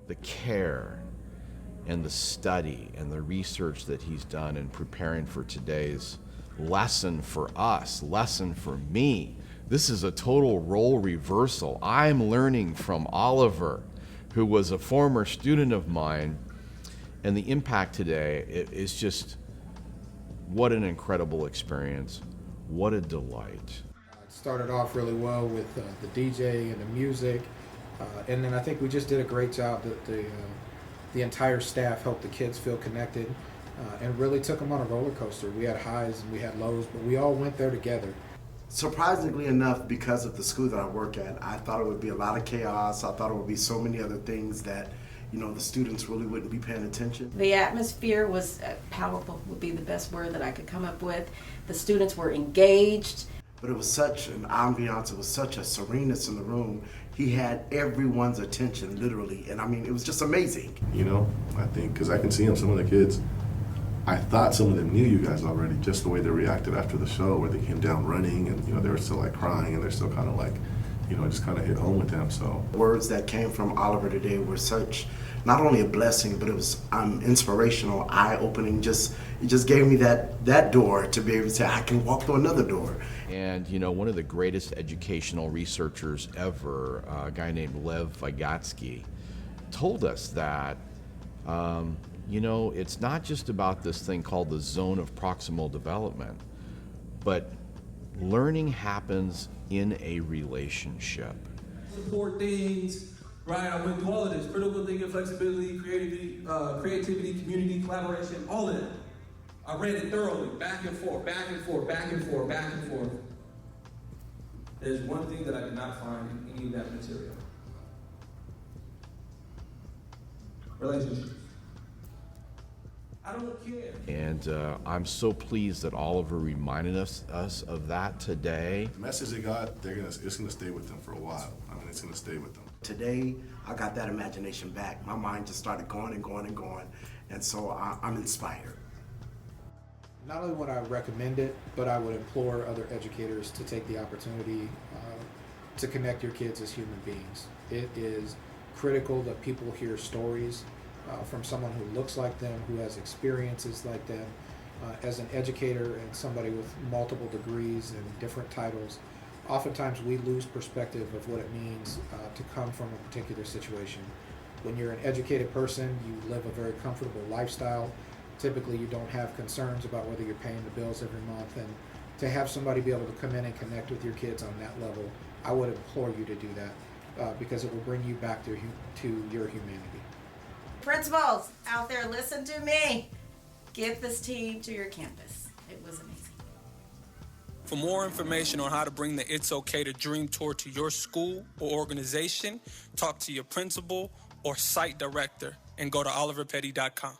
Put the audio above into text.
the care and the study and the research that he's done in preparing for today's lesson for us, lesson for me. This is a total role reversal. I'm learning from Oliver, who was a former student of mine, and the impact today is just, what an incredible experience. What a delight. It started off really well with the DJ and the music, and then I think we just did a great job. The entire staff helped the kids feel connected and really took them on a roller coaster. We had highs and we had lows, but we all went there together. Surprisingly enough, because of the school that I work at, I thought it would be a lot of chaos. I thought it would be so many other things that, the students really wouldn't be paying attention. The atmosphere was powerful, would be the best word that I could come up with. The students were engaged. But it was such an ambiance, it was such a sereneness in the room. He had everyone's attention, literally, and I mean, it was just amazing. I think, because I can see them, some of the kids, I thought some of them knew you guys already, just the way they reacted after the show, where they came down running and, they were still like crying and they're still kind of like, it just kind of hit home with them, so. Words that came from Oliver today were such, not only a blessing, but it was inspirational, eye-opening, it just gave me that door to be able to say, I can walk through another door. And, one of the greatest educational researchers ever, a guy named Lev Vygotsky, told us that, it's not just about this thing called the zone of proximal development, but learning happens in a relationship. Support things, right? I went through all of this: critical thinking, flexibility, creativity, community, collaboration, all of that. I read it thoroughly, back and forth, back and forth, back and forth, back and forth. There's one thing that I did not find in any of that material: relationships. I don't care. And I'm so pleased that Oliver reminded us of that today. The message they got, it's gonna stay with them for a while. I mean, it's gonna stay with them. Today, I got that imagination back. My mind just started going and going and going, and so I'm inspired. Not only would I recommend it, but I would implore other educators to take the opportunity to connect your kids as human beings. It is critical that people hear stories from someone who looks like them, who has experiences like them. As an educator and somebody with multiple degrees and different titles, oftentimes we lose perspective of what it means to come from a particular situation. When you're an educated person, you live a very comfortable lifestyle. Typically you don't have concerns about whether you're paying the bills every month, and to have somebody be able to come in and connect with your kids on that level, I would implore you to do that because it will bring you back to your humanity. Principals out there, listen to me. Get this team to your campus. It was amazing. For more information on how to bring the It's Okay to Dream tour to your school or organization, talk to your principal or site director and go to oliverpetty.com.